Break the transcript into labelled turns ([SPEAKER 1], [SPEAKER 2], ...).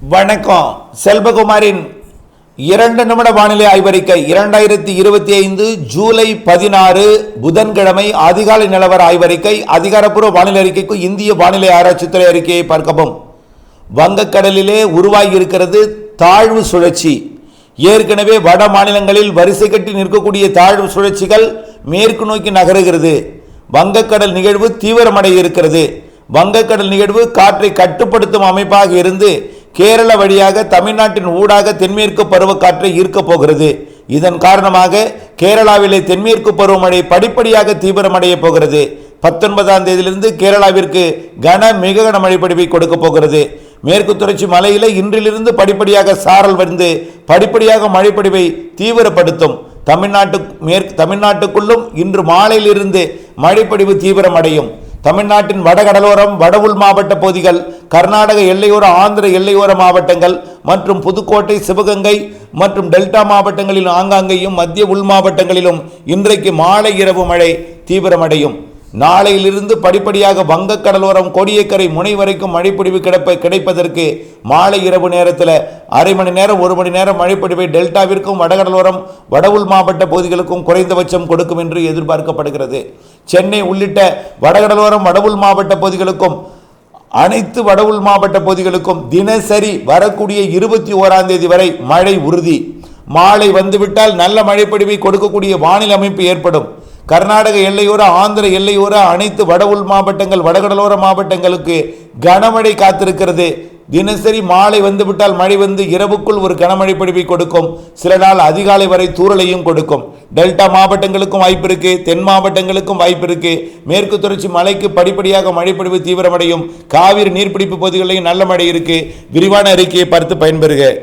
[SPEAKER 1] வணக்கம். செல்வகுமாரின் 2 நிமிட வானிலை ஆய்வறிக்கை 2025 ஜூலை 16 புதன்கிழமை அதிகாலை நிலவர ஆய்வறிக்கை. அதிகாரப்பூர்வ வானிலை அறிக்கைக்கு இந்திய வானிலை ஆராய்ச்சித்துறை அறிக்கையை பார்க்கவும். வங்கக்கடலிலே உருவாகி இருக்கிறது தாழ்வு சுழற்சி. ஏற்கனவே வட மாநிலங்களில் வரிசை கட்டி நிற்கக்கூடிய தாழ்வு சுழற்சிகள் மேற்கு நோக்கி நகருகிறது. வங்கக்கடல் நிகழ்வு தீவிரமடைய இருக்கிறது. வங்கக்கடல் நிகழ்வு காற்றை கட்டுப்படுத்தும் அமைப்பாக இருந்து கேரள வழியாக தமிழ்நாட்டின் ஊடாக தென்மேற்கு பருவக்காற்றை ஈர்க்கப் போகிறது. இதன் காரணமாக கேரளாவிலே தென்மேற்கு பருவமழை படிப்படியாக தீவிரமடைய போகிறது. 19ஆம் தேதியிலிருந்து கேரளாவிற்கு மிக கனமழை பொழிவை கொடுக்க போகிறது. மேற்கு தொடர்ச்சி மலையில இன்றிலிருந்து படிப்படியாக சாரல் வந்து படிப்படியாக மழைப்பொழிவை தீவிரப்படுத்தும். தமிழ்நாட்டுக்குள்ளும் இன்று மாலையிலிருந்து மழைப்பொழிவு தீவிரமடையும். தமிழ்நாட்டின் வடகடலோரம் வட உள் மாவட்ட பகுதிகள், கர்நாடக எல்லையோர ஆந்திர எல்லையோர மாவட்டங்கள் மற்றும் புதுக்கோட்டை சிவகங்கை மற்றும் டெல்டா மாவட்டங்களில் ஆங்காங்கேயும் மத்திய உள் மாவட்டங்களிலும் இன்றைக்கு மாலை இரவு மழை தீவிரமடையும். நாளையிலிருந்து படிப்படியாக வங்கக்கடலோரம் கோடியக்கரை முனை வரைக்கும் மழைப்பொழிவு கிடைப்பதற்கு மாலை இரவு நேரத்தில் அரை மணி நேரம் 1 மணி நேரம் மழைப்பொழிவை டெல்டாவிற்கும் வடகடலோரம் வட உள் மாவட்ட பகுதிகளுக்கும் குறைந்தபட்சம் கொடுக்கும் என்று எதிர்பார்க்கப்படுகிறது. சென்னை உள்ளிட்ட வடகடலோரம் வட உள் மாவட்ட பகுதிகளுக்கும் அனைத்து வட உள் மாவட்ட பகுதிகளுக்கும் தினசரி வரக்கூடிய 21ஆம் தேதி வரை மழை உறுதி. மாலை வந்துவிட்டால் நல்ல மழைப்பொழிவை கொடுக்கக்கூடிய வானிலை அமைப்பு ஏற்படும். கர்நாடக எல்லையோர ஆந்திர எல்லையோர அனைத்து வட உள் மாவட்டங்கள் வடகடலோர மாவட்டங்களுக்கு கனமழை காத்திருக்கிறது. தினசரி மாலை வந்துவிட்டால் மழை வந்து இரவுக்குள் ஒரு கனமழை பொழிவை கொடுக்கும். சில நாள் அதிகாலை வரை தூறலையும் கொடுக்கும். டெல்டா மாவட்டங்களுக்கும் வாய்ப்பு இருக்கு, தென் மாவட்டங்களுக்கும் வாய்ப்பு இருக்கு. மேற்கு தொடர்ச்சி மலைக்கு படிப்படியாக மழைப்பொழிவு தீவிரமடையும். காவிரி நீர்பிடிப்பு பகுதிகளிலும் நல்ல மழை இருக்கு. விரிவான அறிக்கையை பார்த்து பயன்பெறுக.